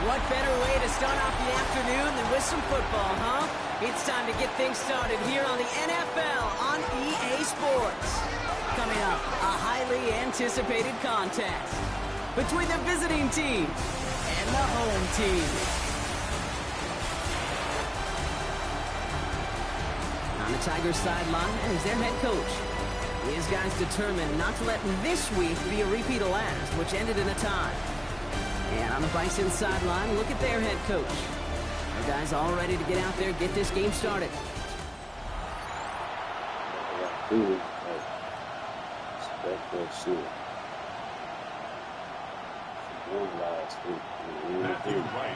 What better way to start off the afternoon than with some football, huh? It's time to get things started here on the NFL on EA Sports. Coming up, a highly anticipated contest between the visiting team and the home team. On the Tigers sideline is their head coach. These guys determined not to let this week be a repeat of last, which ended in a tie. And on the Bison sideline, look at their head coach. The guys all ready to get out there, get this game started.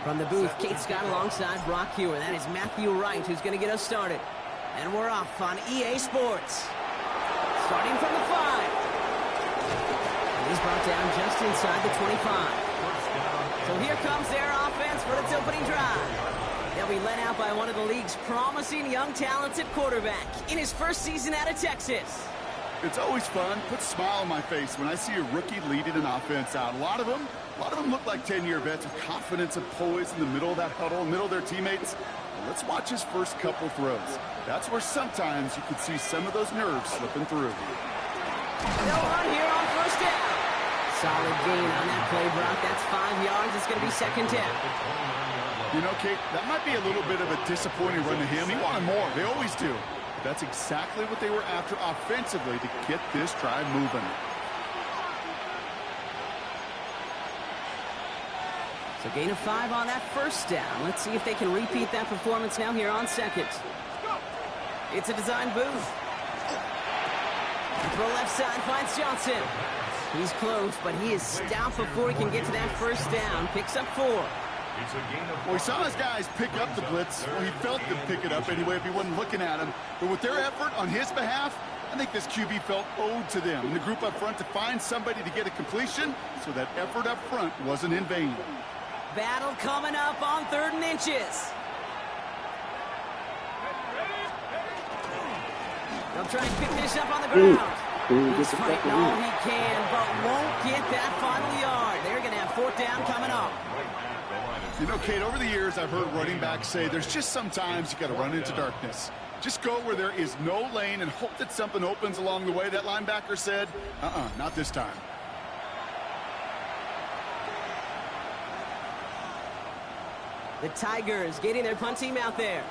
From the booth, Kate Scott alongside Brock Hewer. That is Matthew Wright who's going to get us started. And we're off on EA Sports. Starting from the 5. And he's brought down just inside the 25. So here comes their offense for its opening drive. They'll be led out by one of the league's promising young talented quarterback in his first season out of Texas. It's always fun, puts a smile on my face when I see a rookie leading an offense out. A lot of them look like 10-year vets with confidence and poise in the middle of that huddle, middle of their teammates. Well, let's watch his first couple throws. That's where sometimes you can see some of those nerves slipping through. They'll run here on first down. Solid gain on that play, Brock. That's 5 yards. It's going to be second down. You know, Kate, that might be a little bit of a disappointing run to him. He wanted more. They always do. But that's exactly what they were after offensively to get this drive moving. So gain of 5 on that first down. Let's see if they can repeat that performance now here on second. It's a design booth. Throw left side, finds Johnson. He's close, but he is stopped before he can get to that first down. Picks up 4. Well, he saw his guys pick up the blitz. Well, he felt them pick it up anyway if he wasn't looking at him. But with their effort on his behalf, I think this QB felt owed to them and the group up front to find somebody to get a completion, so that effort up front wasn't in vain. Battle coming up on 3rd and inches. They'll try and pick this up on the ground. He's fighting all he can, but won't get that final yard. They're going to have 4th down coming up. You know, Kate, over the years, I've heard running backs say there's just sometimes you got to run into darkness. Just go where there is no lane and hope that something opens along the way. That linebacker said, not this time. The Tigers getting their punt team out there.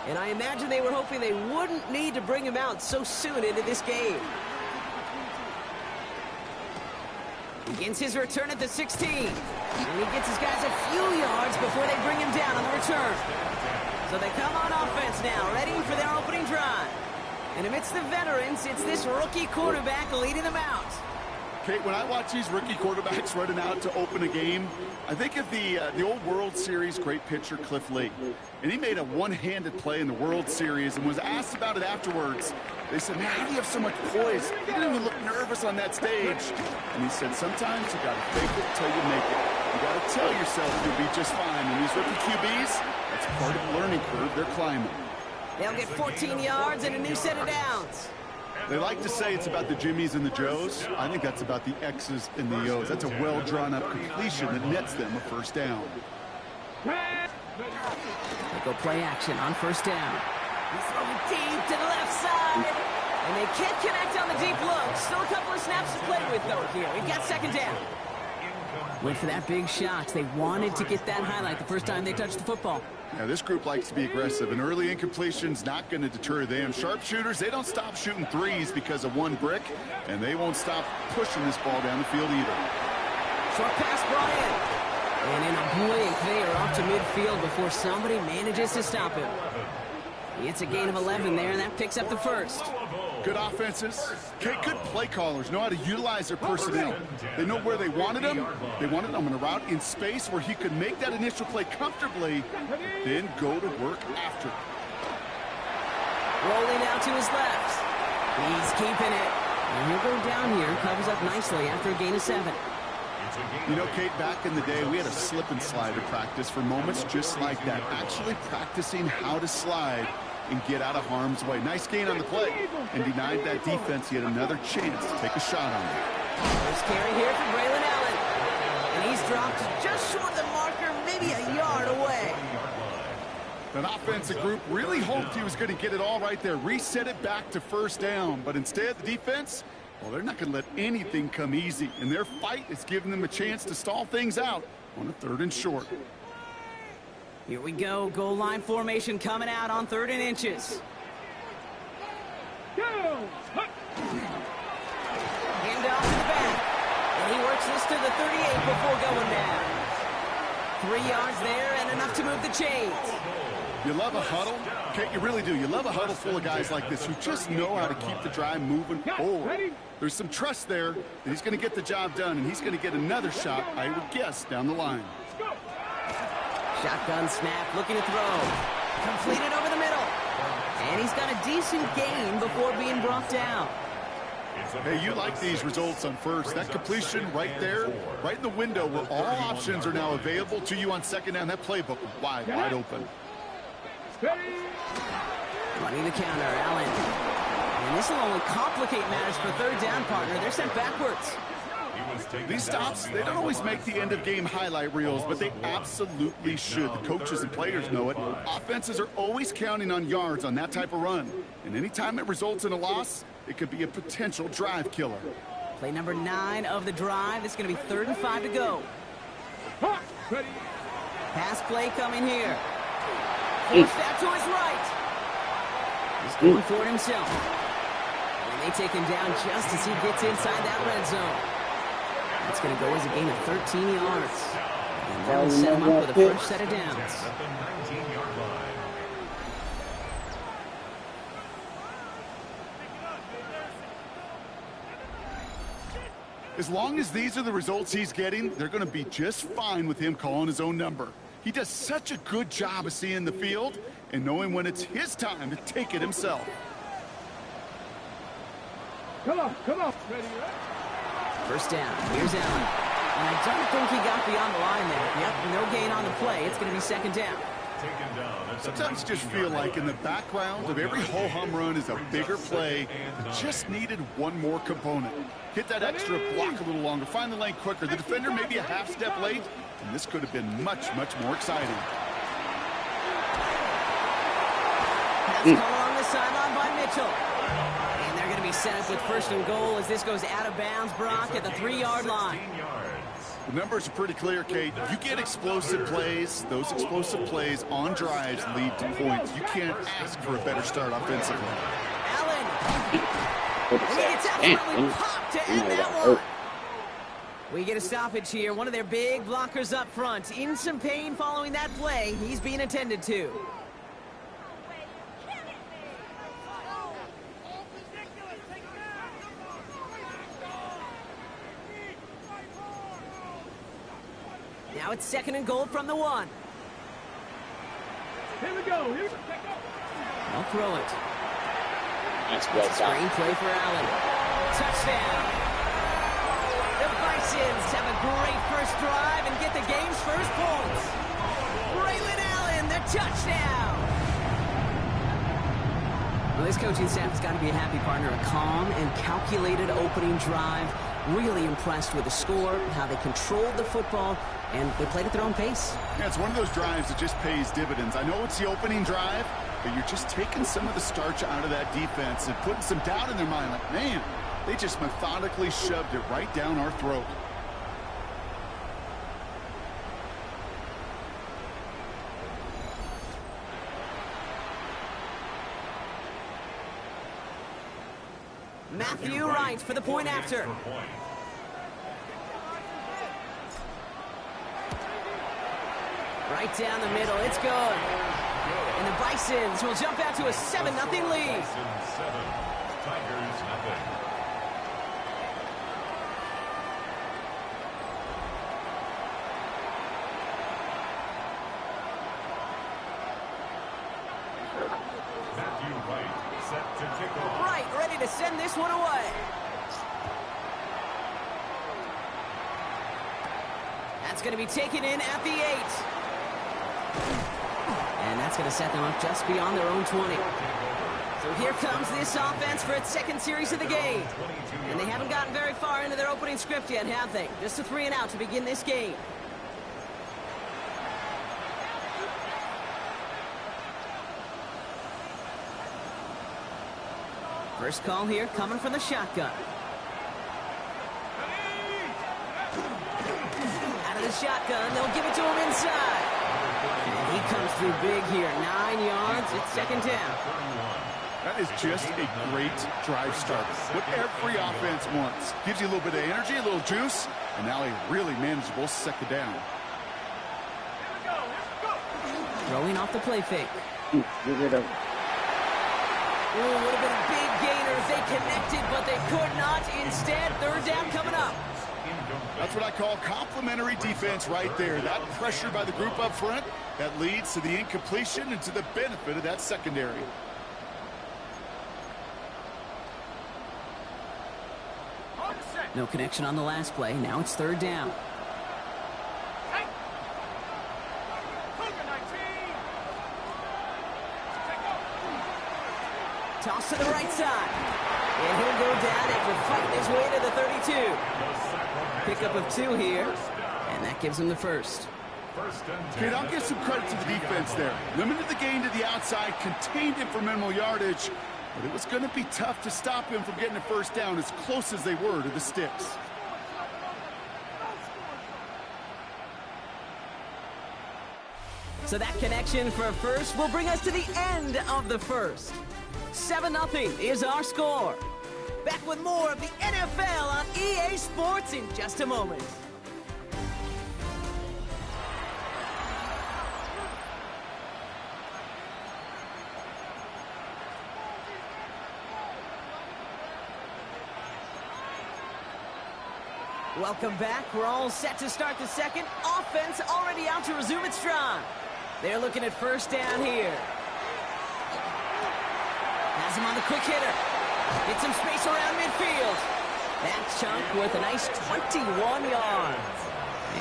And I imagine they were hoping they wouldn't need to bring him out so soon into this game. Begins his return at the 16. And he gets his guys a few yards before they bring him down on the return. So they come on offense now, ready for their opening drive. And amidst the veterans, it's this rookie quarterback leading them out. Kate, when I watch these rookie quarterbacks running out to open a game, I think of the old World Series great pitcher Cliff Lee. And he made a one-handed play in the World Series and was asked about it afterwards. They said, man, how do you have so much poise? He didn't even look nervous on that stage. And he said, sometimes you got to fake it till you make it. You got to tell yourself you'll be just fine. And these rookie QBs, that's part of the learning curve they're climbing. They'll get 14 yards and a new set of downs. They like to say it's about the Jimmies and the Joes. I think that's about the X's and the O's. That's a well-drawn-up completion that nets them a first down. They go play action on first down. He's throwing deep to the left side. And they can't connect on the deep look. Still a couple of snaps to play with, though, here. We've got second down. Went for that big shot. They wanted to get that highlight the first time they touched the football. Now, this group likes to be aggressive, and early incompletion's not going to deter them. Sharpshooters, they don't stop shooting threes because of one brick, and they won't stop pushing this ball down the field either. Short pass brought in. And in a blink, they are off to midfield before somebody manages to stop him. It's a gain of 11 there, and that picks up the first. Good offenses. Good play callers know how to utilize their personnel. They know where they wanted them. They wanted them on a route in space where he could make that initial play comfortably, then go to work after. Rolling out to his left. He's keeping it. And he'll go down here. Covers up nicely after a gain of 7. You know, Kate, back in the day, we had a slip and slide at practice for moments just like that. Actually practicing how to slide and get out of harm's way. Nice gain on the play, and denied that defense yet another chance to take a shot on him. First carry here for Braylon Allen. And he's dropped just short of the marker, maybe a That offensive group really hoped he was going to get it all right there, reset it back to first down. But instead, the defense, well, they're not going to let anything come easy. And their fight is giving them a chance to stall things out on a 3rd and short. Here we go. Goal line formation coming out on 3rd and inches. Hand off to the back. And he works this to the 38 before going down. 3 yards there and enough to move the chains. You love a huddle? Okay, you really do. You love a huddle full of guys like this who just know how to keep the drive moving forward. There's some trust there that he's going to get the job done, and he's going to get another shot, I would guess, down the line. Shotgun snap, looking to throw. Completed over the middle. And he's got a decent gain before being brought down. Hey, you like these results on first. That completion right there, right in the window where all options are now available to you on 2nd down. That playbook wide open. Running the counter, Allen. And this will only complicate matters for 3rd down, partner. They're sent backwards. These stops, they don't always make the end-of-game highlight reels, but they absolutely should. The coaches and players know it. Offenses are always counting on yards on that type of run. And anytime it results in a loss, it could be a potential drive killer. Play number 9 of the drive. It's going to be 3rd and 5 to go. Pass play coming here. Forced out to his right. He's going for it himself. And they take him down just as he gets inside that red zone. That's going to go as a gain of 13 yards. And that'll set him up with a first set of downs. As long as these are the results he's getting, they're going to be just fine with him calling his own number. He does such a good job of seeing the field and knowing when it's his time to take it himself. Come on. Ready, First down. Here's Allen. And I don't think he got beyond the line there. Yep, no gain on the play. It's going to be 2nd down. Sometimes you just feel like in the background of every ho-hum run is a bigger play that just needed one more component. Hit that extra block a little longer, find the lane quicker. The defender maybe a half step late, and this could have been much, much more exciting. Pass call along the sideline by Mitchell. And they're going to be set up with 1st and goal as this goes out of bounds, Brock, at the 3-yard line. The numbers are pretty clear, Kate. You get explosive plays. Those explosive plays on drives lead to points. You can't ask for a better start offensively. Allen. And he gets absolutely popped to end that one. We get a stoppage here. One of their big blockers up front. In some pain following that play. He's being attended to. Now it's 2nd and goal from the 1. Here we go. I'll throw it. That's well done. Screen play for Allen. Touchdown. The Bisons have a great first drive and get the game's first points. Braylon Allen, the touchdown. Well, this coaching staff has got to be a happy partner. A calm and calculated opening drive. Really impressed with the score, how they controlled the football, and they played at their own pace. Yeah, it's one of those drives that just pays dividends. I know it's the opening drive, but you're just taking some of the starch out of that defense and putting some doubt in their mind. Like, man, they just methodically shoved it right down our throat. Matthew Wright for the point after. Right down the middle, it's good. And the Bisons will jump out to a 7-0 lead. Wright ready to send this one away. That's going to be taken in at the 8. And that's going to set them up just beyond their own 20. So here comes this offense for its 2nd series of the game. And they haven't gotten very far into their opening script yet, have they? Just a 3 and out to begin this game. First call here coming from the shotgun. Out of the shotgun, they'll give it to him inside. And he comes through big here. 9 yards, it's second down. That is just a great drive start. What every offense wants. Gives you a little bit of energy, a little juice, and now a really manageable second down. Throwing off the play fake. Give it up. Oh, would have been a big gainer if they connected, but they could not. Instead, third down coming up. That's what I call complimentary defense right there. That pressure by the group up front, that leads to the incompletion and to the benefit of that secondary. No connection on the last play. Now it's third down. Toss to the right side. And he'll go down after fighting his way to the 32. Pickup of 2 here. And that gives him the first. Okay, I'll give some credit to the defense there. Limited the gain to the outside, contained him for minimal yardage. But it was going to be tough to stop him from getting a first down as close as they were to the sticks. So that connection for a first will bring us to the end of the first. 7-0 is our score. Back with more of the NFL on EA Sports in just a moment. Welcome back. We're all set to start the second. Offense already out to resume its drive. They're looking at first down here. Has him on the quick hitter. Get some space around midfield. That chunk with a nice 21 yards.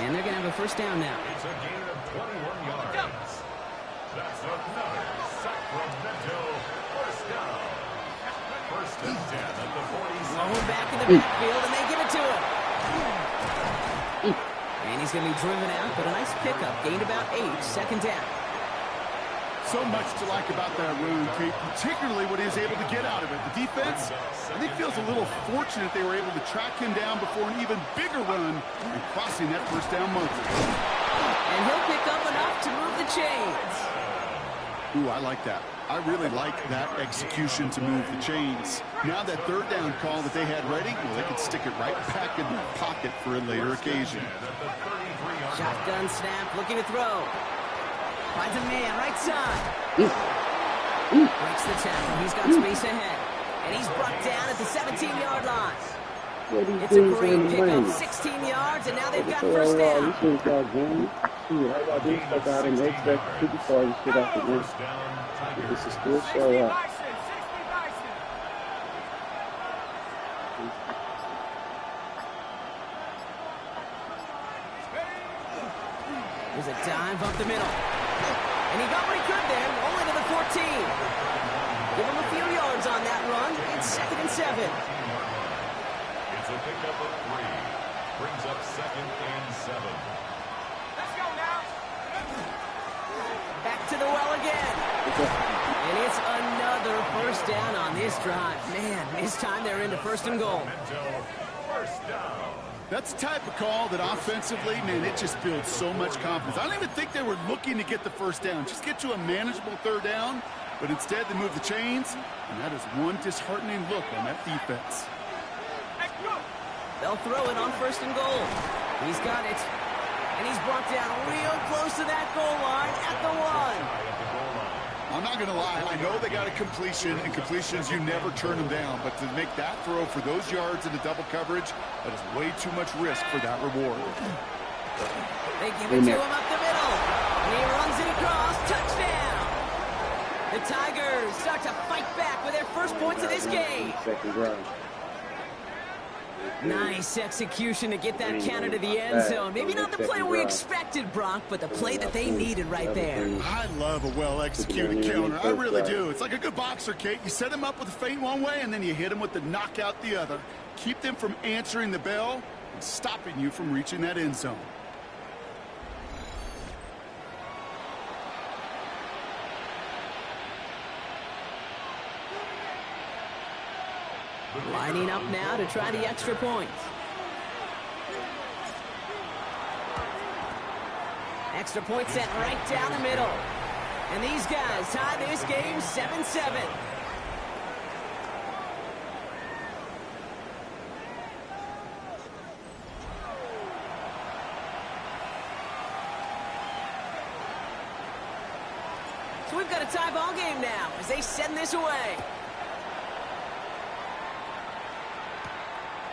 And they're going to have a first down now. It's a gain of 21 yards. That's another Sacramento first down. First and 10 at the 47. Thrown back in the backfield, and they give it to him. And he's going to be driven out, but a nice pickup. Gained about 8, second down. So much to like about that run, Kate, particularly what he was able to get out of it. The defense, I think, feels a little fortunate they were able to track him down before an even bigger run and crossing that first down marker. And he'll pick up enough to move the chains. Ooh, I like that. I really like that execution to move the chains. Now that third down call that they had ready, well, they could stick it right back in their pocket for a later occasion. Shotgun snap, looking to throw. Finds a man, right side. Breaks the tackle. He's got space ahead. And he's brought down at the 17-yard line. It's a great pickup, 16 yards, and now they've got first down. This is still so up. There's a dive up the middle. And he got what he could there, only to the 14. Give him a few yards on that run. It's second and 7. It's a pickup of 3. Brings up second and 7. Let's go now. Back to the well again. And it's another first down on this drive. Man, this time they're into first and goal. First down. That's the type of call that offensively, man, it just builds so much confidence. I don't even think they were looking to get the first down. Just get to a manageable third down, but instead they move the chains, and that is one disheartening look on that defense. They'll throw it on first and goal. He's got it. And he's brought down real close to that goal line at the 1. I'm not going to lie. I know they got a completion, and completions, you never turn them down. But to make that throw for those yards into double coverage, that is way too much risk for that reward. They give it to him up the middle. And he runs it across. Touchdown. The Tigers start to fight back with their first points of this game. Nice execution to get that counter to the end zone. Maybe not the play we expected, Brock, but the play that they needed right there. I love a well-executed counter. I really do. It's like a good boxer, Kate. You set him up with a feint one way, and then you hit him with the knockout the other. Keep them from answering the bell and stopping you from reaching that end zone. Lining up now to try the extra point. Extra point set right down the middle. And these guys tie this game 7-7. So we've got a tie ball game now as they send this away.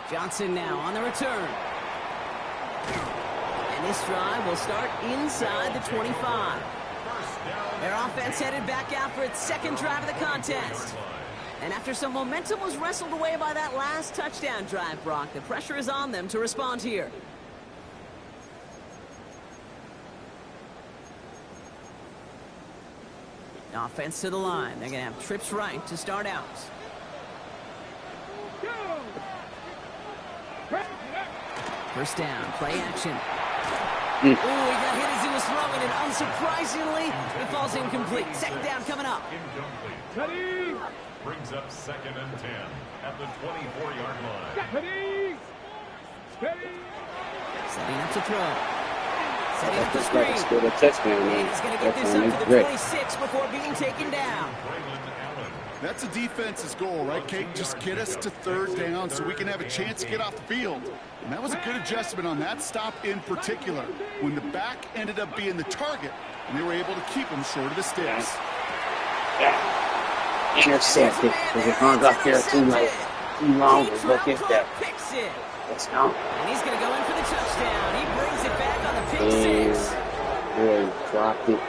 Johnson now on the return. And this drive will start inside the 25. Their offense headed back out for its second drive of the contest. And after some momentum was wrestled away by that last touchdown drive, Brock, the pressure is on them to respond here. Offense to the line. They're going to have trips right to start out. First down, play action. Ooh, he got hit as he was throwing, and unsurprisingly, it falls incomplete. Second down coming up. Incomplete. Brings up 2nd and 10 at the 24-yard line. Setting up to throw. Setting up the screen. And he's going to get this up to the 26 before being taken down. That's a defense's goal, right, Kate? Just get us to 3rd down so we can have a chance to get off the field. And that was a good adjustment on that stop in particular, when the back ended up being the target, and they were able to keep him short of the sticks. Intercepted. Because it runs up there too long. Look at that. Let's go. And he's going to go in for the touchdown. He brings it back on the pick 6. Boy, dropped it.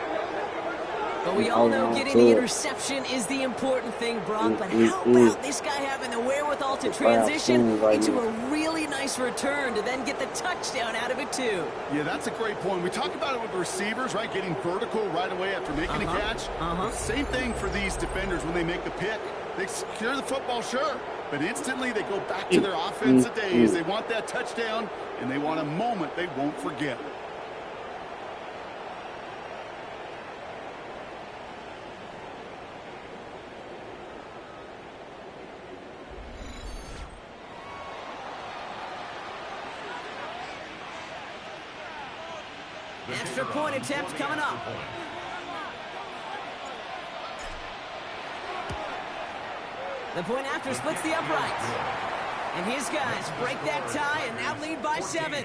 But we all know getting the interception is the important thing, Brock. But how about this guy having the wherewithal to transition into a really nice return to then get the touchdown out of it, too? Yeah, that's a great point. We talk about it with receivers, right? Getting vertical right away after making a catch. Same thing for these defenders when they make the pick. They secure the football, sure, but instantly they go back to their offensive days. They want that touchdown, and they want a moment they won't forget. Extra point attempt coming up. The point after splits the uprights. And his guys break that tie and now lead by 7.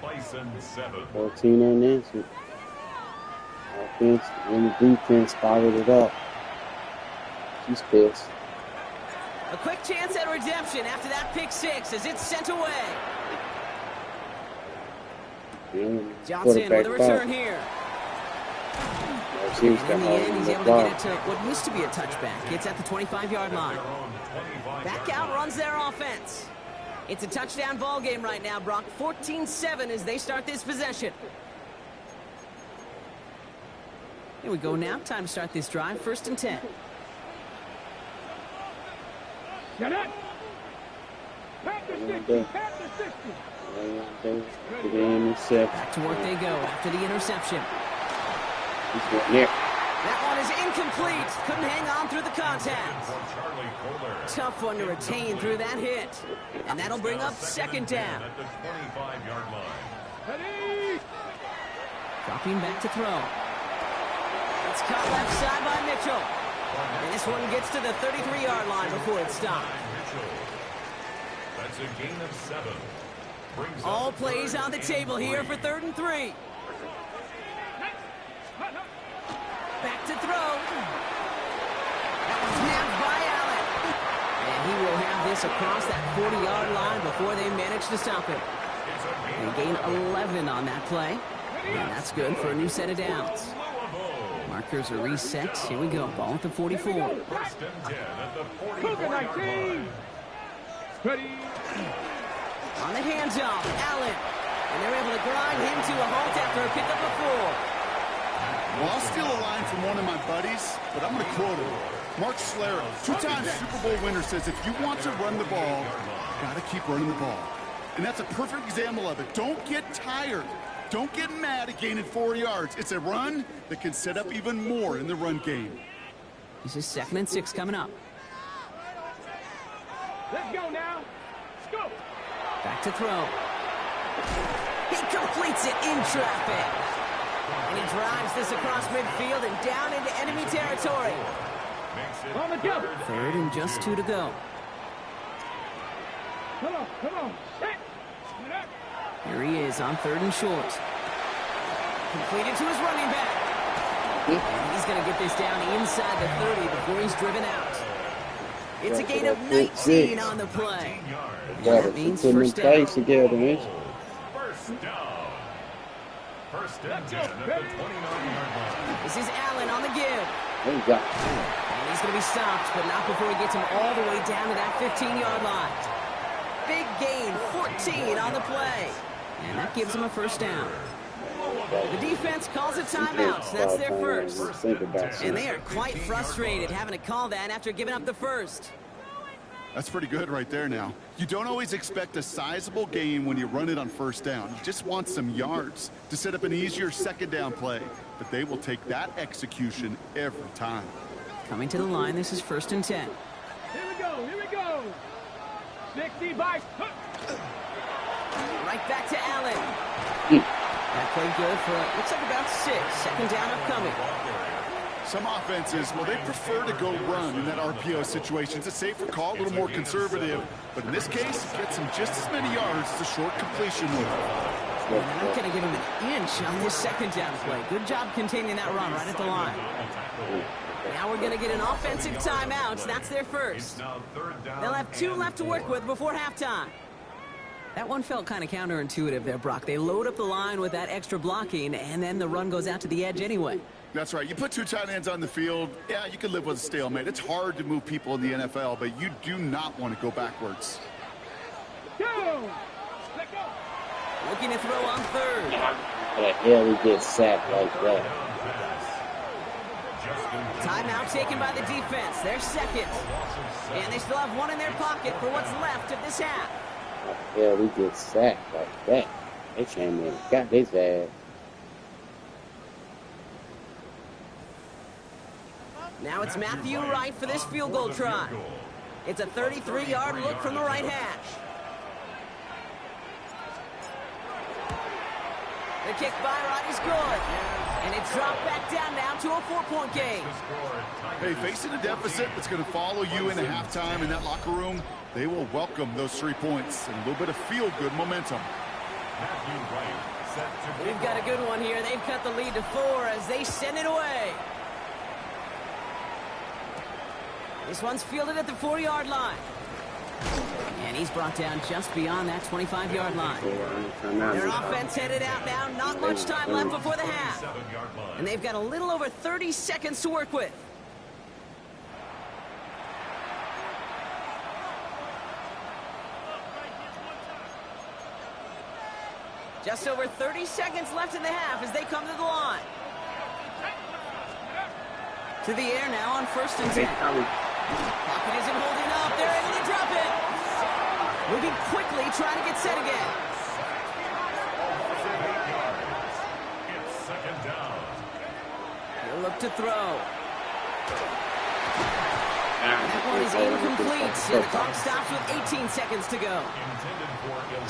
Bison 7. 14 unanswered. Offense and the defense followed it up. She's pissed. A quick chance at redemption after that pick 6 as it's sent away. Johnson with a return here. And in the end, he's able to get it to what used to be a touchback. It's at the 25-yard line. Back out runs their offense. It's a touchdown ball game right now, Brock. 14-7 as they start this possession. Here we go now. Time to start this drive. 1st and 10. Get it! Back to 60! Back to 60! Back to work they go after the interception. That one is incomplete. Couldn't hang on through the contact. Tough one to retain through that hit. And that'll bring up 2nd down. Dropping back to throw. It's caught left side by Mitchell. And this one gets to the 33-yard line before it's stopped. That's a gain of 7. All plays on the table here for 3rd and 3. Back to throw. That was nabbed by Allen. And he will have this across that 40-yard line before they manage to stop him. They gain 11 on that play. And that's good for a new set of downs. Markers are reset. Here we go. Ball at the 44. 1st and 10 at the 44-yard line. On the hands-off, Allen. And they're able to grind him to a halt after a pickup of 4. Well, I'll steal a line from one of my buddies, but I'm going to quote him. Mark Schlereth, 2-time Super Bowl winner, says if you want to run the ball, you got to keep running the ball. And that's a perfect example of it. Don't get tired. Don't get mad at gaining 4 yards. It's a run that can set up even more in the run game. This is 2nd and 6 coming up. Let's go now. Let's go. Back to throw. He completes it in traffic. And he drives this across midfield and down into enemy territory. On the go. Third and just 2 to go. Come on. Set. Here he is on 3rd and short. Completed to his running back. And he's going to get this down inside the 30 before he's driven out. It's a gain of 19 on the play. And that means first down. First down. First and 10 at the 29-yard line. This is Allen on the give. There you go. And he's going to be stopped, but not before he gets him all the way down to that 15-yard line. Big gain, 14 on the play. And that gives him a first down. The defense calls a timeout. That's their first. And they are quite frustrated having to call that after giving up the first. That's pretty good right there now. You don't always expect a sizable gain when you run it on first down. You just want some yards to set up an easier second down play. But they will take that execution every time. Coming to the line, this is 1st and 10. Here we go. 60 by. Right back to Allen. That played good for, looks like about 6. Second down upcoming. Some offenses, well, they prefer to go run in that RPO situation. It's a safer call, a little more conservative. But in this case, it gets him just as many yards as a short completion would. And they're not going to give him an inch on this second down play. Good job containing that run right at the line. Now we're going to get an offensive timeout. That's their first. They'll have 2 left to work with before halftime. That one felt kind of counterintuitive there, Brock. They load up the line with that extra blocking, and then the run goes out to the edge anyway. That's right. You put 2 tight ends on the field, yeah, you can live with a stalemate. It's hard to move people in the NFL, but you do not want to go backwards. Go. Let go. Looking to throw on 3rd. How the hell he gets sacked like that? Timeout taken by the defense. They're second. And they still have 1 in their pocket for what's left of this half. How the hell he gets sacked like that? They came in and got his ass. Now it's Matthew Wright for this field goal try. It's a 33-yard look from the right hash. The kick by Wright is good. And it's dropped back down now to a 4-point game. Hey, facing a deficit that's going to follow you into halftime in that locker room, they will welcome those 3 points and a little bit of feel-good momentum. We've got a good one here. They've cut the lead to 4 as they send it away. This one's fielded at the 4-yard line. And he's brought down just beyond that 25-yard line. Their offense headed out now. Not much time left before the half. And they've got a little over 30 seconds to work with. Just over 30 seconds left in the half as they come to the line. To the air now on 1st and 10. Pocket isn't holding up. They're able to drop it. Moving quickly, trying to get set again. It's second down. He'll look to throw. That one is incomplete. And the clock stops with 18 seconds to go.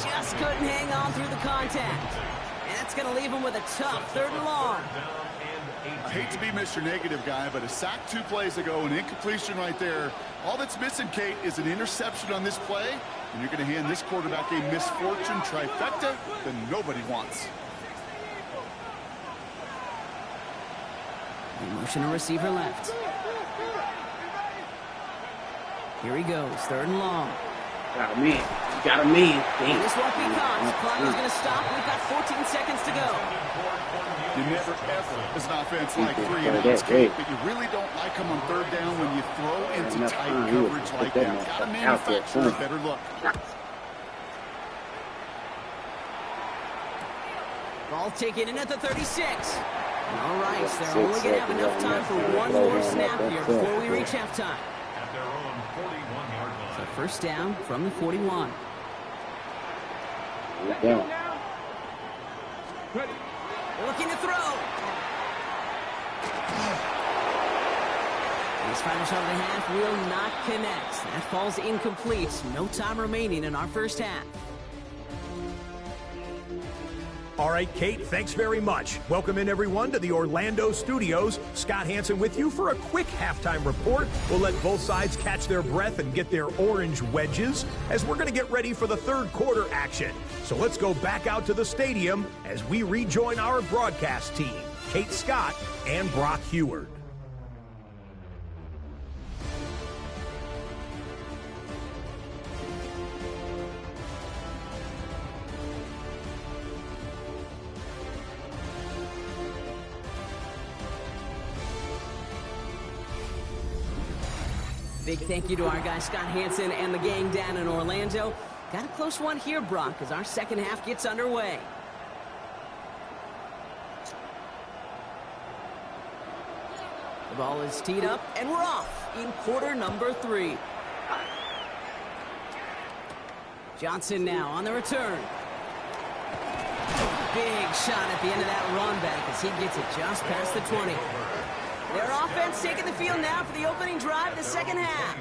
Just couldn't hang on through the contact. And that's going to leave him with a tough 3rd and long. I hate to be Mr. Negative guy, but a sack 2 plays ago, an incompletion right there. All that's missing, Kate, is an interception on this play, and you're going to hand this quarterback a misfortune trifecta that nobody wants. Motion to receiver left. Here he goes, 3rd and long. Got him in. You got him in. This won't be caught. Clock is going to stop. We've got 14 seconds to go. You never, ever, as an offense, like 3 and outs, Kate, but you really don't like them on 3rd down when you throw into tight coverage like that. Got to manufacture a better look. Ball taken in at the 36. All right, they're only going to have enough time for 1 more snap here before we reach halftime. At their own 41-yard line. So first down from the 41. Yeah. Ready. Looking to throw. This final shot of the half will not connect. That falls incomplete. No time remaining in our first half. All right, Kate, thanks very much. Welcome in, everyone, to the Orlando studios. Scott Hansen with you for a quick halftime report. We'll let both sides catch their breath and get their orange wedges as we're going to get ready for the third quarter action. So let's go back out to the stadium as we rejoin our broadcast team, Kate Scott and Brock Heward. Big thank you to our guy Scott Hansen and the gang down in Orlando. Got a close one here, Brock, as our second half gets underway. The ball is teed up, and we're off in quarter number 3. Johnson now on the return. Big shot at the end of that run back as he gets it just past the 20. Their offense taking the field now for the opening drive of the second half.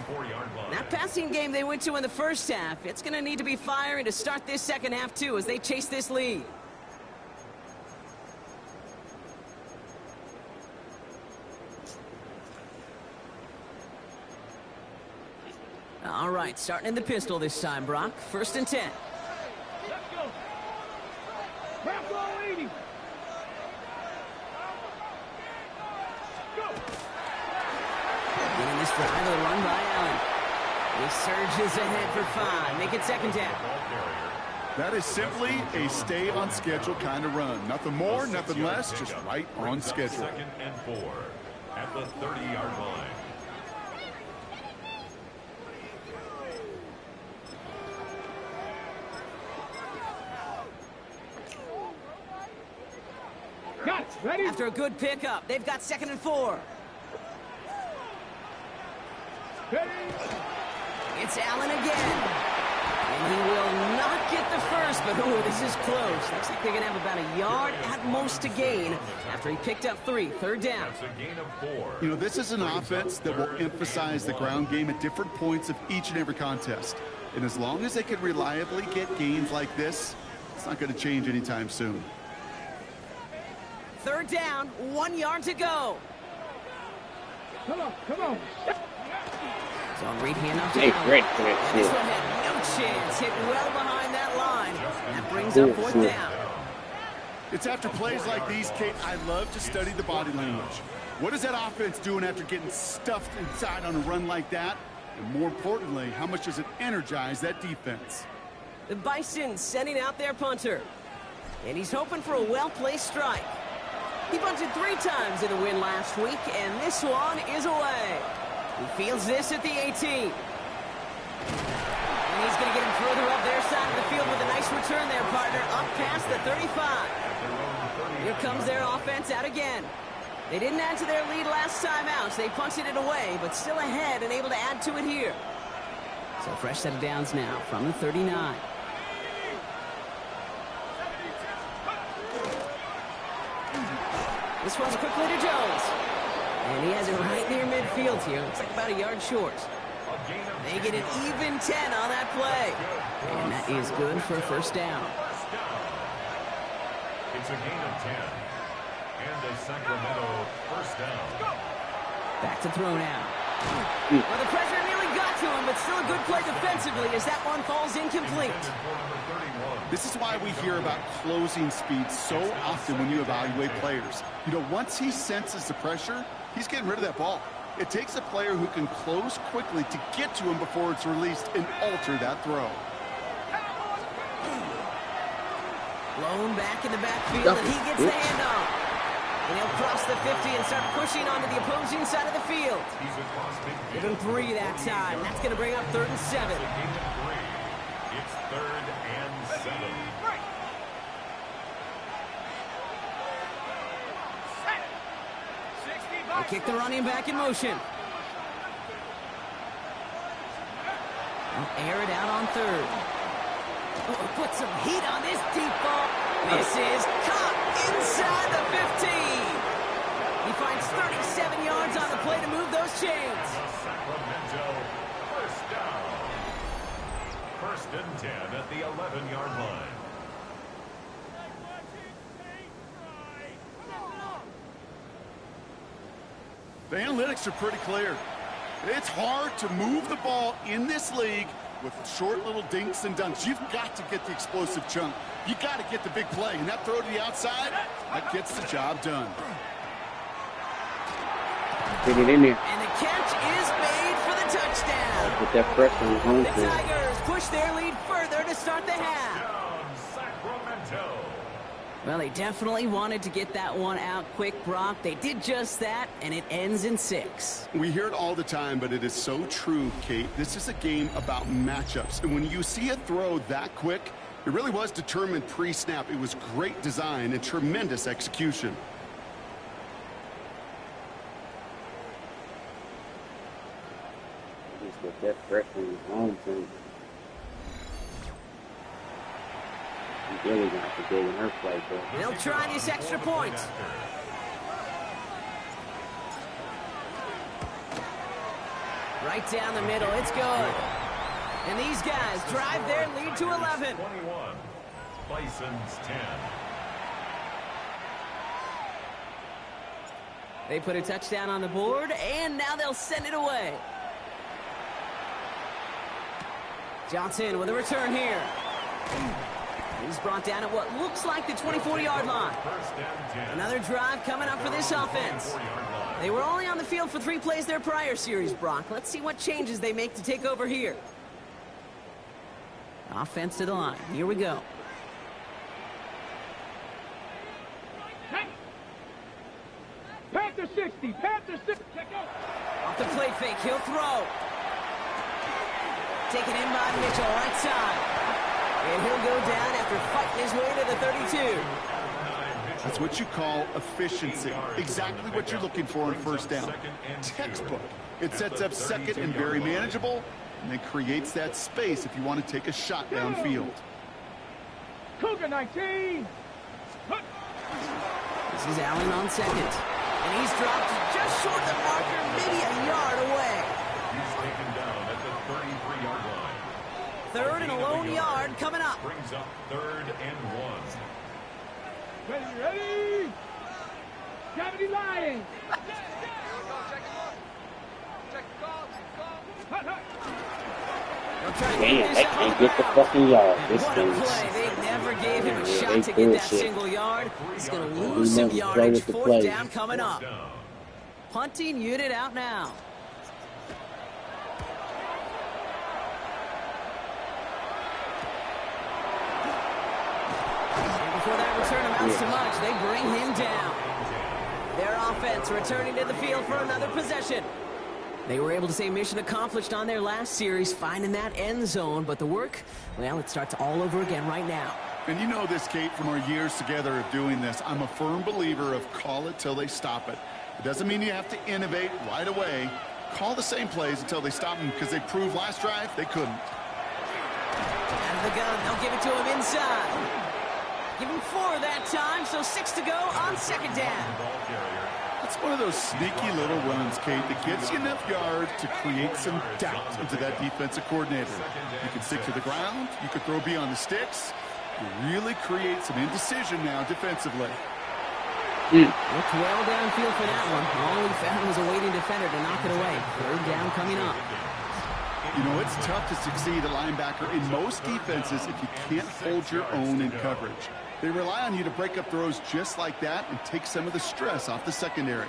That passing game they went to in the first half, it's going to need to be firing to start this second half, too, as they chase this lead. All right, starting in the pistol this time, Brock. 1st and 10. Let's go. Bravo 80. Getting this drive with a run by Allen. He surges ahead for 5. Make it second down. That is simply a stay on schedule kind of run. Nothing more, nothing less, just right on schedule. 2nd and 4 at the 30-yard line. Got it. Ready? After a good pickup, they've got 2nd and 4. Ready? It's Allen again. And he will not get the first, but oh, this is close. Looks like they're going to have about a yard at most to gain after he picked up 3. 3rd down. That's a gain of 4. You know, this is an offense that will emphasize the ground game at different points of each and every contest. And as long as they can reliably get gains like this, it's not going to change anytime soon. 3rd down, 1 yard to go. Come on, come on. So Reed handoff to Hey, Allen. great And this connection. one had no chance. Hit well behind that line. That brings up 4th down. It's after plays like these, Kate, I love to study the body language. What is that offense doing after getting stuffed inside on a run like that? And more importantly, how much does it energize that defense? The Bison sending out their punter. And he's hoping for a well-placed strike. He bunted 3 times in the win last week, and this one is away. He fields this at the 18. And he's going to get him further up their side of the field with a nice return there, partner, up past the 35. Here comes their offense out again. They didn't add to their lead last time out, so they punted it away, but still ahead and able to add to it here. So fresh set of downs now from the 39. This one's quickly to Jones. And he has it right near midfield here. Looks like about a yard short. They get an even 10 on that play. And that is good for a 1st down. It's a gain of 10. And a Sacramento 1st down. Back to throw now. Well, the pressure nearly got to him, but still a good play defensively as that one falls incomplete. This is why we hear about closing speed so often when you evaluate players. You know, once he senses the pressure, he's getting rid of that ball. It takes a player who can close quickly to get to him before it's released and alter that throw. Blown back in the backfield, and he gets the handoff. And he'll cross the 50 and start pushing onto the opposing side of the field. Give him 3 that time. That's going to bring up 3rd and 7. It's 3rd and 7. They kick the running back in motion. They'll air it out on 3rd. Oh, put some heat on this deep ball. This is caught inside the 15. He finds 37 yards on the play to move those chains. Sacramento, first down. 1st and 10 at the 11-yard line. The analytics are pretty clear. It's hard to move the ball in this league with short little dinks and dunks. You've got to get the explosive chunk. You got to get the big play. And that throw to the outside, that gets the job done. Get it in there. And the catch is made for the touchdown. Get that pressure on home The field. Tigers push their lead further to start the half. Down, Sacramento. Well, they definitely wanted to get that one out quick, Brock. They did just that, and it ends in 6. We hear it all the time, but it is so true, Kate. This is a game about matchups. And when you see a throw that quick, it really was determined pre-snap. It was great design and tremendous execution. Just get that pressure on home field. You really got to get in her play, though. They'll try these extra points. Right down the middle, it's good. And these guys drive their lead to 11. 21. Bison's 10. They put a touchdown on the board, and now they'll send it away. Johnson with a return here. He's brought down at what looks like the 24-yard line. 1st and 10. Another drive coming up for this offense. They were only on the field for 3 plays their prior series, Brock. Let's see what changes they make to take over here. Offense to the line. Here we go. Panther 60. Panther 60. Check out. Off the play fake, he'll throw. Taken in by Mitchell, right side. And he'll go down after fighting his way to the 32. That's what you call efficiency. Exactly what you're looking for on 1st down. Textbook. It sets up 2nd and very manageable, and then creates that space if you want to take a shot downfield. Cougar 19. This is Allen on 2nd. And he's dropped just short of the marker, maybe a yard away. He's taken down at the 33-yard line. 3rd and a lone yard coming up. Brings up 3rd and 1. Ready? Gravity line. Man, I can't get the fucking yard. This What a thing's... play. They never gave him a Yeah, shot they to get that bullshit. single yard. He's going to He lose some never yardage. played with the 4th play. down coming up. Punting unit out now. And before that return amounts to much, they bring him down. Their offense returning to the field for another possession. They were able to say mission accomplished on their last series, finding that end zone. But the work, well, it starts all over again right now. And you know this, Kate, from our years together of doing this. I'm a firm believer of call it till they stop it. It doesn't mean you have to innovate right away. Call the same plays until they stop them, because they proved last drive they couldn't. Out of the gun, they'll give it to him inside. Give him 4 that time, so 6 to go on 2nd down. It's one of those sneaky little runs, Kate, that gets you enough yards to create some doubt into that defensive coordinator. You can stick to the ground. You could throw beyond the sticks. You really create some indecision now defensively. Looked well downfield for that one. All he found was a waiting defender to knock it away. 3rd down coming up. You know, it's tough to succeed at linebacker in most defenses if you can't hold your own in coverage. They rely on you to break up throws just like that and take some of the stress off the secondary.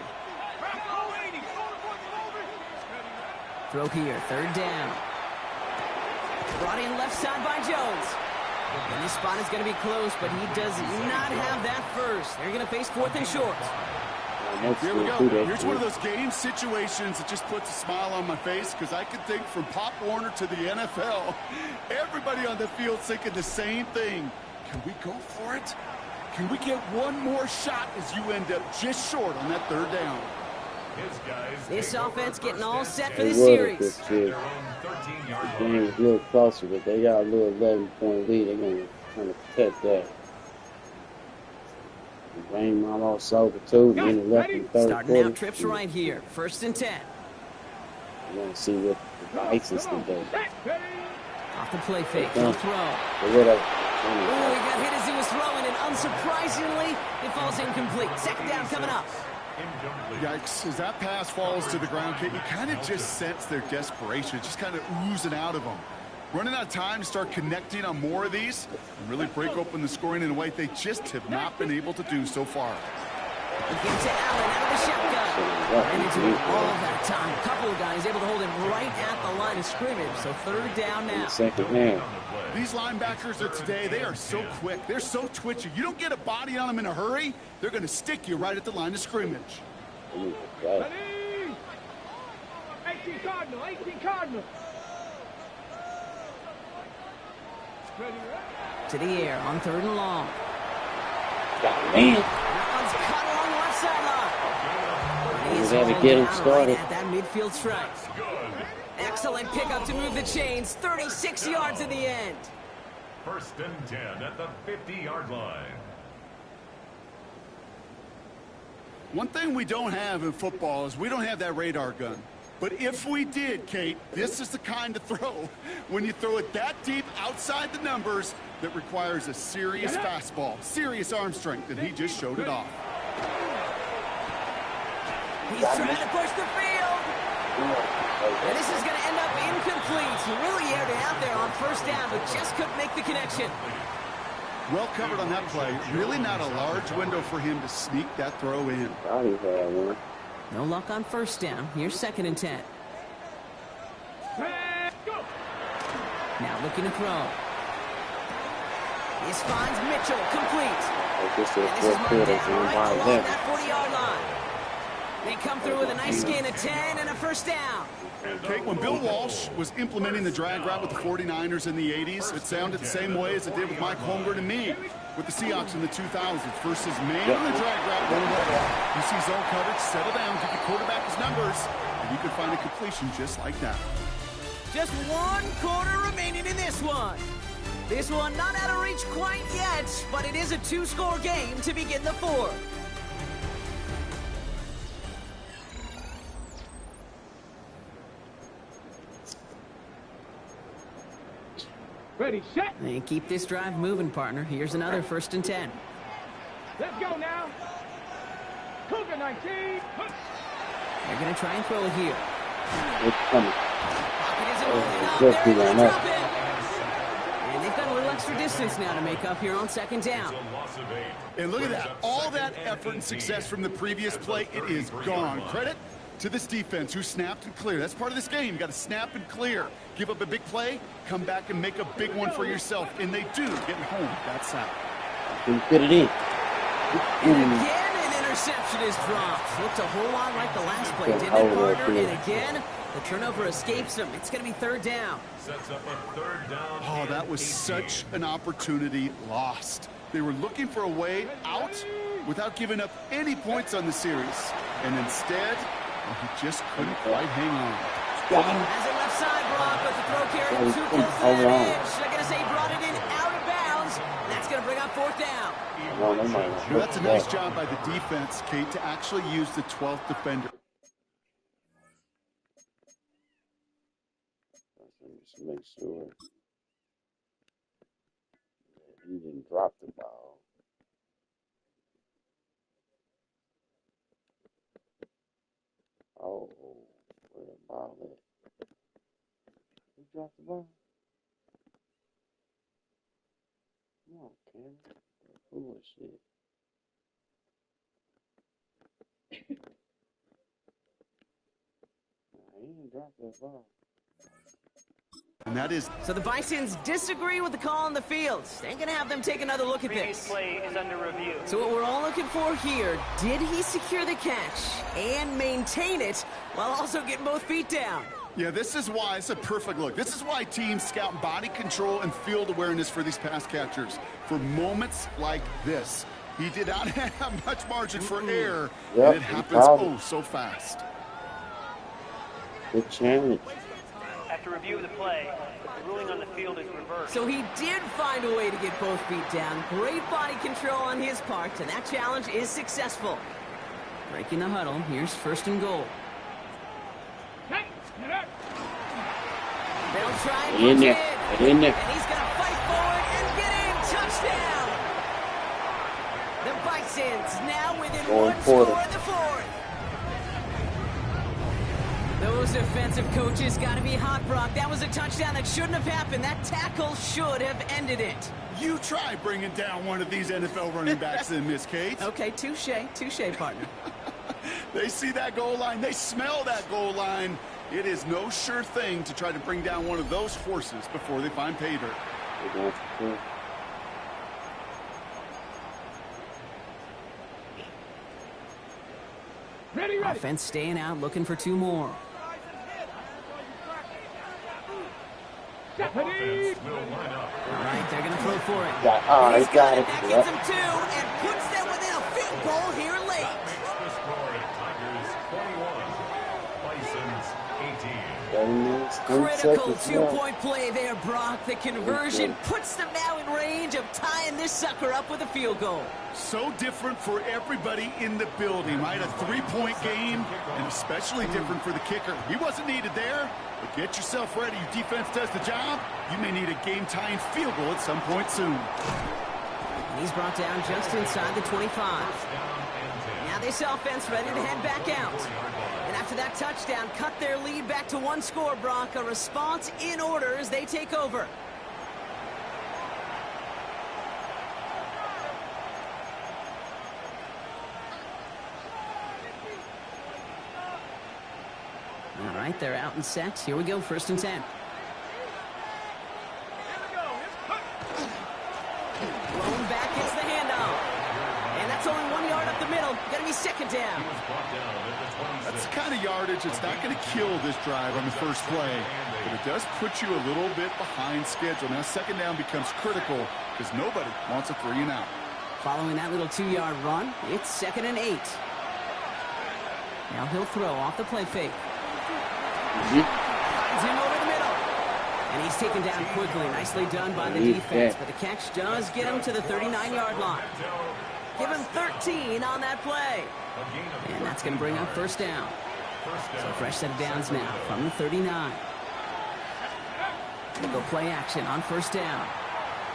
Throw here, 3rd down. Brought in left side by Jones. And this spot is going to be close, but he does not have that first. They're going to face 4th and short. Here we go. Here's one of those game situations that just puts a smile on my face, because I can think from Pop Warner to the NFL, everybody on the field thinking the same thing. Can we go for it? Can we get one more shot as you end up just short on that 3rd down? This offense getting all set for this series. The game was a little closer, but they got a little 11-point lead. They're going to try to protect that. The game almost over, too. Minute left in the third Starting quarter. out trips right here. 1st and 10. I want to see what the Vikings can do. Off the play fake. No throw. Get rid of it. Oh, he got hit as he was throwing, and unsurprisingly, it falls incomplete. 2nd down coming up. Yikes. As that pass falls to the ground, Kate, you kind of just sense their desperation. It's just kind of oozing out of them. Running out of time to start connecting on more of these and really break open the scoring in a way they just have not been able to do so far. Again to Allen out of the shotgun. And into it all that time. A couple of guys able to hold him right at the line of scrimmage. So 3rd down now. Second man. These linebackers of today, they are so quick. They're so twitchy. You don't get a body on them in a hurry, they're going to stick you right at the line of scrimmage. Right. 18 Cardinal, 18 Cardinal. To the air on 3rd and long. Man. That one's cut along the left sideline. We got to get him started. At that midfield stripe. Excellent pickup to move the chains. 36 yards in the end. 1st and 10 at the 50-yard line. One thing we don't have in football is we don't have that radar gun. But if we did, Kate, this is the kind of throw, when you throw it that deep outside the numbers, that requires a serious fastball, serious arm strength, and he just showed it off. He's trying to push the field. And this is going to end up incomplete. He really aired it out there on 1st down, but just couldn't make the connection. Well covered on that play. Really not a large window for him to sneak that throw in. Thought he had one. No luck on 1st down. Here's 2nd and 10. Now looking to throw. This finds Mitchell complete. I guess And this is marked down right along 11. that 40-yard line. They come through with a nice gain of 10 and a 1st down. Kate, when Bill Walsh was implementing the drag route with the 49ers in the 80s, it sounded the same way as it did with Mike Holmgren and me with the Seahawks in the 2000s versus man on the drag route one way. You see zone coverage, settle down, give the quarterback his numbers, and you can find a completion just like that. Just 1 quarter remaining in this one. This one not out of reach quite yet, but it is a 2-score game to begin the 4th. Ready, set. And keep this drive moving, partner. Here's another 1st and 10. Let's go now. Cougar 19. They're going to try and throw it here. It's coming. Pocket isn't moving up. Just They're line going to up. drop it. And they've got a little extra distance now to make up here on 2nd down. And look at that. All that effort and success from the previous play, it is gone. Credit to this defense who snapped and cleared. That's part of this game. You got to snap and clear. Give up a big play, come back and make a big one for yourself. And they do, getting home. That's out. Can fit it in. And again, an interception is dropped. Looked a whole lot like the last play, didn't it, partner? And again, the turnover escapes him. It's going to be 3rd down. Sets up a 3rd down. Oh, that was such an opportunity lost. They were looking for a way out without giving up any points on the series. And instead, he just couldn't quite hang on. As a left side block, but the throw carried him too close to that edge. They're going to say he brought it in out of bounds. That's going to bring up 4th down. Well, that's a nice job by the defense, Kate, to actually use the 12th defender. Just make sure that he didn't drop the ball. Oh, where the ball at? He dropped the ball? Come on, Cameron. Bullshit. He didn't drop that ball. And that is... So the Bisons disagree with the call on the field. They're going to have them take another look at this. Play is under review. So what we're all looking for here, did he secure the catch and maintain it while also getting both feet down? Yeah, this is why it's a perfect look. This is why teams scout body control and field awareness for these pass catchers. For moments like this. He did not have much margin for error, Yep, and it happens so fast. Good challenge. After review of the play, the ruling on the field is reversed. So he did find a way to get both feet down. Great body control on his part, and that challenge is successful. Breaking the huddle, here's 1st and goal. They'll try and push it in. And he's going to fight forward and get in. Touchdown! The Bisons now within one score in the 4th. Those defensive coaches got to be hot, Brock. That was a touchdown that shouldn't have happened. That tackle should have ended it. You try bringing down one of these NFL running backs in, Miss Kate. Okay, touche, partner. They see that goal line. They smell that goal line. It is no sure thing to try to bring down one of those forces before they find pay dirt. Ready. Offense staying out, looking for 2 more. Offense will line up. All right, they're going to throw for it. He got it. That gets him 2 and puts them within a field goal here late. That makes the score Tigers 21, Bisons 18. Critical 2-point play there, Brock. The conversion puts them now in range of tying this sucker up with a field goal. So different for everybody in the building, right? A 3-point game, and especially different for the kicker. He wasn't needed there, but get yourself ready. Your defense does the job. You may need a game-tying field goal at some point soon. And he's brought down just inside the 25. Now this offense ready to head back out. And after that touchdown, cut their lead back to 1 score, Brock. A response in order as they take over. All right, they're out and set. Here we go, 1st and 10. Blown back gets the handoff. And that's only 1 yard up the middle. Gonna be 2nd down. That's the kind of yardage that's not going to kill this drive on the first play, but it does put you a little bit behind schedule. Now 2nd down becomes critical because nobody wants a 3 and out. Following that little 2-yard run, it's 2nd and 8. Now he'll throw off the play fake. Finds him over the middle. And he's taken down quickly. Nicely done by the defense. But the catch does get him to the 39-yard line. Give him 13 on that play. And that's going to bring up 1st down. So a fresh set of downs now from the 39. We'll go play action on 1st down.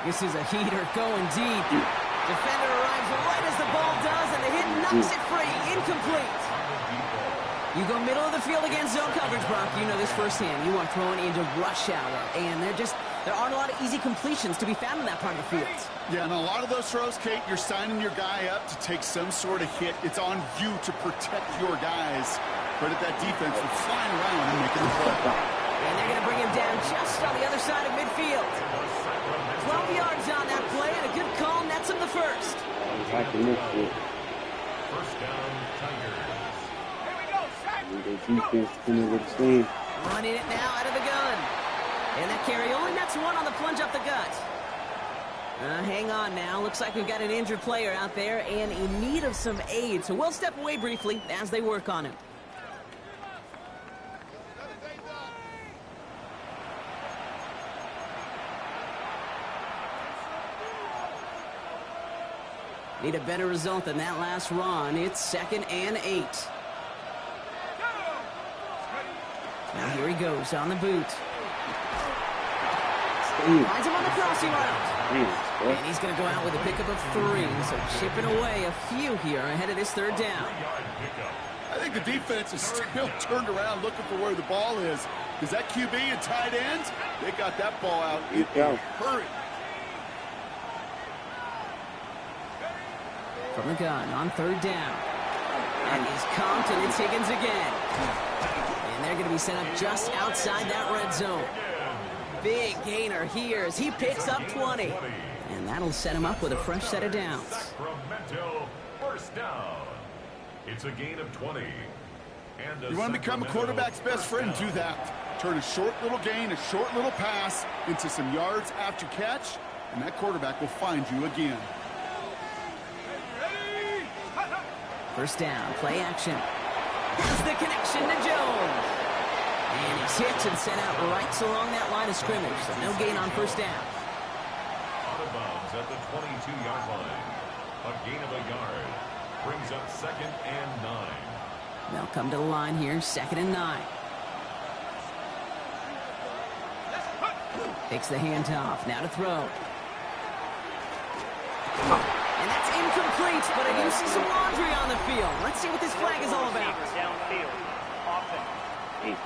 This is a heater going deep. Defender arrives right as the ball does, and the hit knocks it free. Incomplete. You go middle of the field against zone coverage, Brock. You know this firsthand. You are throwing into rush hour, and there aren't a lot of easy completions to be found in that part of the field. Yeah, and a lot of those throws, Kate, you're signing your guy up to take some sort of hit. It's on you to protect your guys. Credit that defense for flying around and making the play. And they're going to bring him down just on the other side of midfield. 12 yards on that play, and a good call nets him the 1st. First down, Tigers. The defense coming with the team. Running it now out of the gun. And that carry only nets 1 on the plunge up the gut. Hang on now. Looks like we've got an injured player out there and in need of some aid. So we'll step away briefly as they work on him. Need a better result than that last run. It's 2nd and 8. Now here he goes on the boot. Finds him on the crossing route. And he's going to go out with a pickup of 3. So chipping away a few here ahead of this 3rd down. I think the defense is still turned around looking for where the ball is. Because that QB and tight ends, they got that ball out in a hurry. From the gun on 3rd down. And he's comped, and it's Higgins again. And they're going to be set up just outside that red zone. Big gainer here as he picks up 20. And that'll set him up with a fresh set of downs. Sacramento, 1st down. It's a gain of 20. And You want to become a quarterback's best friend, do that. Turn a short little gain, a short little pass into some yards after catch, and that quarterback will find you again. 1st down, play action. Here's the connection to Jones. And he's hit and sent out right along that line of scrimmage, so no gain on first down. Out of bounds at the 22-yard line. A gain of a yard. Brings up 2nd and 9. They'll come to the line here, 2nd and 9. Takes the handoff, now to throw. And that's incomplete, but I do see some laundry on the field. Let's see what this flag is all about. Downfield. Offense.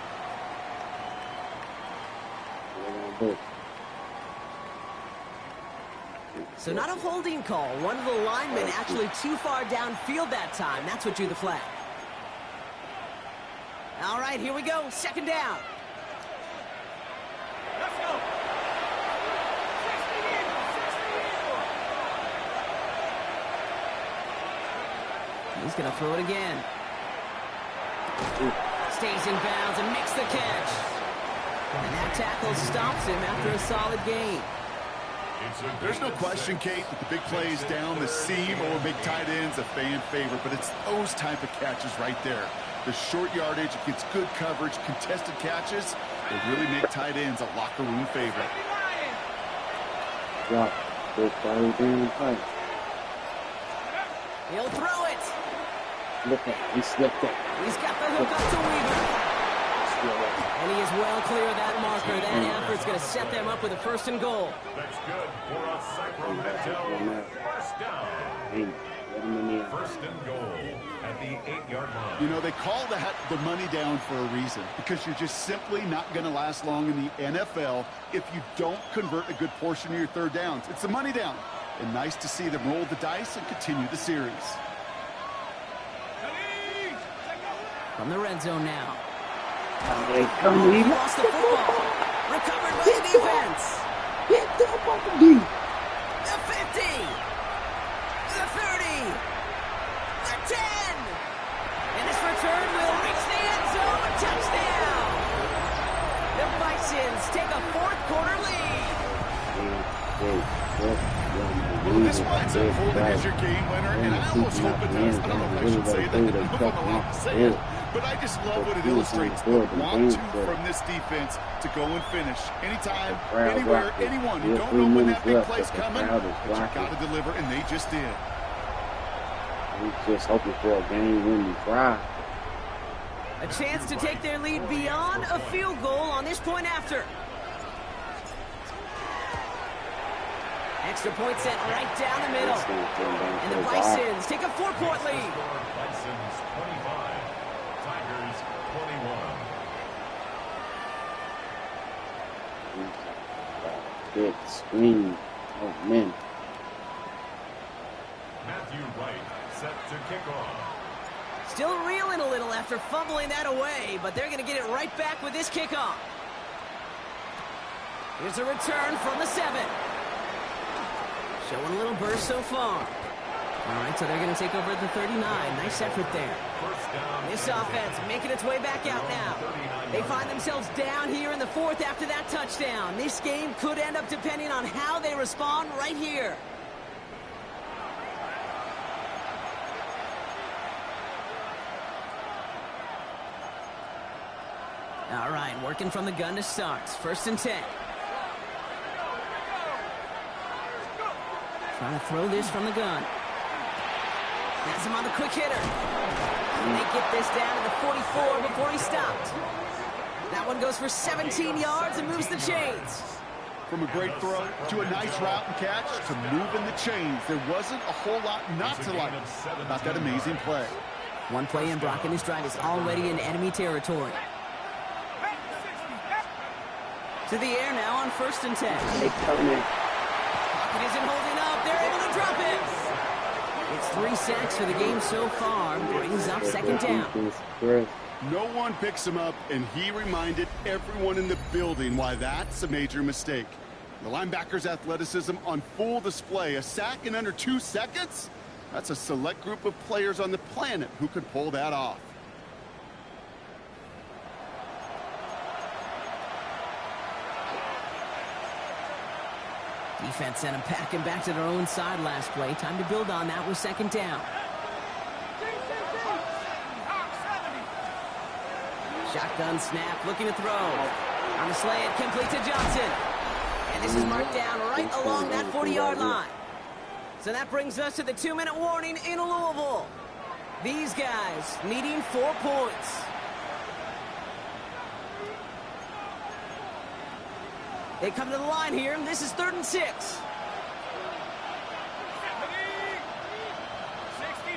So not a holding call. One of the linemen actually too far downfield that time. That's what drew the flag. All right, here we go. 2nd down. Let's go. He's going to throw it again. Stays in bounds and makes the catch. And that tackle stops him after a solid gain. There's no question, Kate, that the big plays down the seam or big tight ends a fan favorite, but it's those type of catches right there. The short yardage, it gets good coverage, contested catches, they really make tight ends a locker room favorite. Drop. Good down tight. He'll throw it. Look at him. He slipped up. He's got the hook up to Weaver. And he is well clear of that marker. That effort's going to set them up with a 1st and goal. That's good for a Sacramento first down. Hey, let him in the 1st and goal at the 8-yard line. You know, they call the money down for a reason, because you're just simply not going to last long in the NFL if you don't convert a good portion of your 3rd downs. It's the money down. And nice to see them roll the dice and continue the series. From the red zone now. He Lost the football. Recovered by the defense. Hit up on the D. The 50. The 30. The 10. And this return will reach the end zone. Touchdown. The Bisons take a 4th quarter lead. Well, this winds up holding as your game winner, and I almost hope it does. I don't know if I should say that. I don't know if I'm allowed to say it. But I just love what it illustrates. The want-to from this defense to go and finish. Anytime, anywhere, anyone. You don't know when that big play's coming, but you got to deliver, and they just did. He's just hoping for a game-winning drive. A chance to take their lead beyond a field goal on this point after. Extra point sent right down the middle. And the Bisons take a 4-point lead. Bisons 25, Tigers 21. Good screen. Oh, man. Matthew Wright set to kick off. Still reeling a little after fumbling that away, but they're going to get it right back with this kickoff. Here's a return from the 7. Showing a little burst so far. All right, so they're going to take over at the 39. Nice effort there. This offense making its way back out now. They find themselves down here in the 4th after that touchdown. This game could end up depending on how they respond right here. All right, working from the gun to start. 1st and 10. Trying to throw this from the gun. Has him on the quick hitter. And they get this down to the 44 before he stopped. That one goes for 17 yards and moves the chains. From a great throw to a nice route and catch to moving the chains, there wasn't a whole lot not to like about that amazing play. One play in, Brock, and this drive is already in enemy territory. To the air now on 1st and 10. Pocket isn't holding up. They're able to drop it. It's 3 sacks for the game so far. Brings up 2nd down. No one picks him up, and he reminded everyone in the building why that's a major mistake. The linebacker's athleticism on full display. A sack in under 2 seconds? That's a select group of players on the planet who could pull that off. Defense sent him packing back to their own side last play. Time to build on that with 2nd down. Shotgun snap, looking to throw. On the slant, complete to Johnson. And this is marked down right along that 40-yard line. So that brings us to the 2-minute warning in Louisville. These guys needing 4 points. They come to the line here, and this is 3rd and 6. 60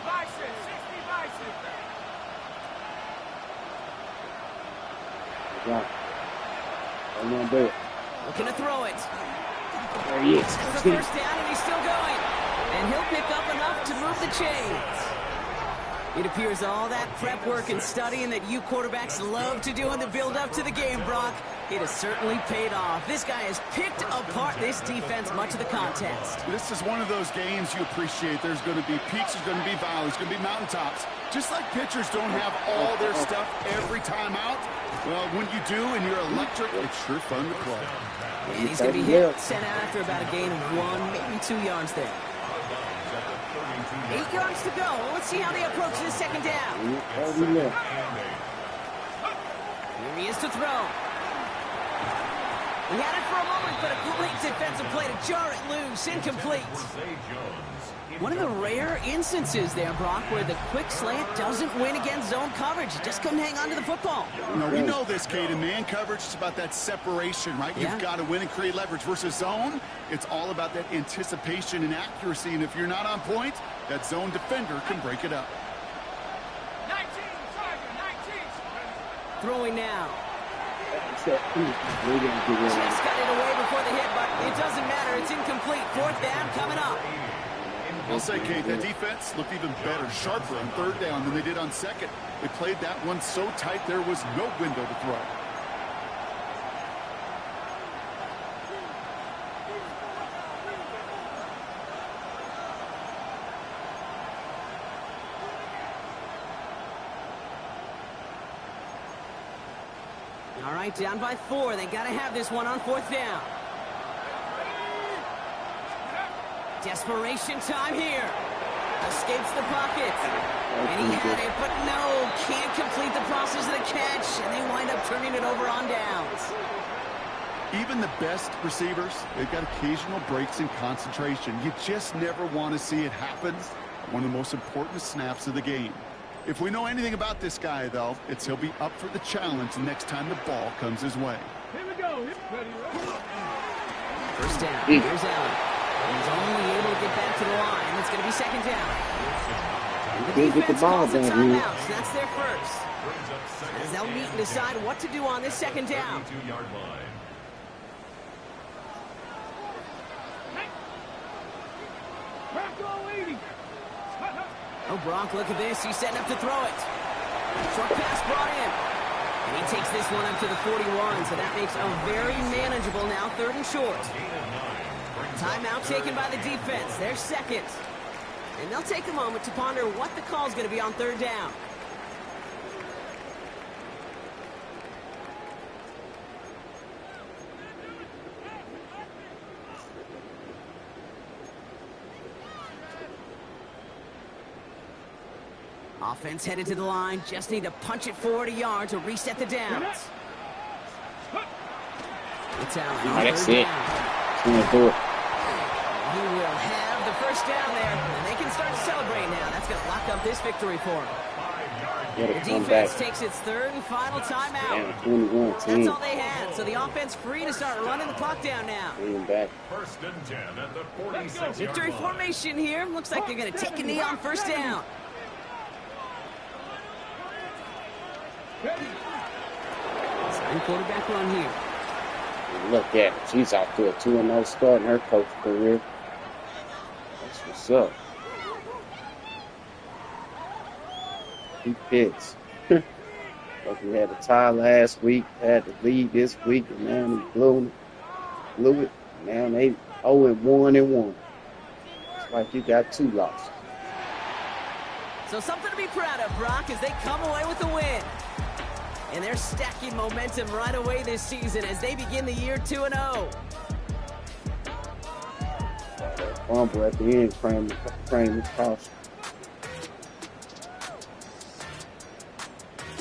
by 6. 60 by 6. Yeah. I'm gonna do it. Looking to throw it. There he is. That's the first down, and he's still going. And he'll pick up enough to move the chains. It appears all that prep work and studying that you quarterbacks love to do in the build-up to the game, Brock, it has certainly paid off. This guy has picked apart this defense much of the contest. This is one of those games you appreciate. There's going to be peaks, there's going to be valleys, there's going to be mountaintops. Just like pitchers don't have all their stuff every time out, well, when you do and you're electric, it's sure fun to play. And he's going to be hit, sent out after about a gain of 1, maybe 2 yards there. 8 yards to go. Let's see how they approach this second down. Here he is to throw. He had it for a moment, but a great defensive play to jar it loose. Incomplete. One of the rare instances there, Brock, where the quick slant doesn't win against zone coverage. You just couldn't hang on to the football. No, we know this, Kate. In man coverage, it's about that separation, right? Yeah. You've got to win and create leverage versus zone. It's all about that anticipation and accuracy. And if you're not on point, that zone defender can break it up. 19, Tiger, 19. Throwing now. Just got it away before the hit, but it doesn't matter. It's incomplete. 4th down coming up. I'll say, Kate, that defense looked even better, sharper on 3rd down than they did on 2nd. They played that one so tight there was no window to throw. All right, down by 4. They got to have this one on 4th down. Desperation time here. Escapes the pocket. And he had it, but no, can't complete the process of the catch, and they wind up turning it over on downs. Even the best receivers, they've got occasional breaks in concentration. You just never want to see it happen. One of the most important snaps of the game. If we know anything about this guy, though, it's he'll be up for the challenge the next time the ball comes his way. Here we go. First down. Here's Allen. He's only able to get back to the line. It's going to be 2nd down. They get the ball down here. So that's their first. As they'll meet and decide what to do on this 2nd down. Oh, Brock, look at this. He's setting up to throw it. Short pass brought in. And he takes this one up to the 41, so that makes a very manageable now 3rd and short. Timeout taken by the defense. They're 2nd. And they'll take a moment to ponder what the call is going to be on 3rd down. Offense headed to the line. Just need to punch it forward a yard to reset the downs. It's Allen. That's it. He's going to do it. He will have the first down there, and they can start to celebrate now. That's going to lock up this victory for them. The defense takes its 3rd and final timeout. That's all they had, so the offense free to start running the clock down now. Back. 1st and 10 at the 46. Victory formation here. Looks like they're going to take a knee on 1st down. Second quarterback run here. Look at it. She's out to a 2-0 start in her coach career. That's what's up. He fits. Like we had a tie last week, had the lead this week, and now he blew it. Now they 0-1-1. It's like you got 2 losses. So something to be proud of, Brock, as they come away with a win. And they're stacking momentum right away this season as they begin the year 2-0. Fumble at the end, frame the caution.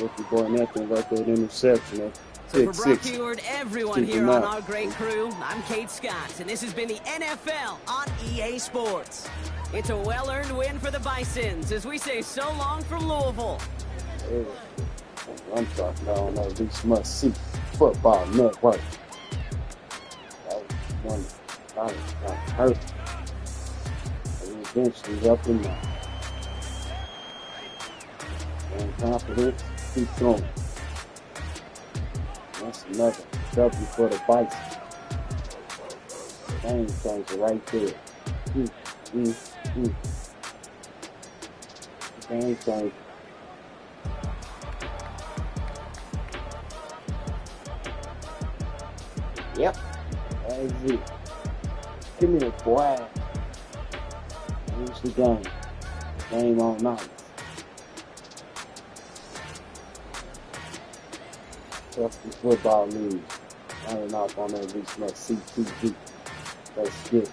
Rookie boy Nathan got that interception. So for Brock 6-6. Heward, everyone Keep here him on out. our great crew, I'm Kate Scott, and this has been the NFL on EA Sports. It's a well-earned win for the Bisons as we say so long from Louisville. Yeah. I'm talking about on that ReeceMustSee football network. That was one that was perfect. And eventually up in there. And confidence, keep going. That's another W for the Bison. Game changer right there. Game changer. Yep, that's it. Come here, boy. Here's the game. Game all night. Trust the football news. Running off on that ReeceMustSee TV. Let's get it.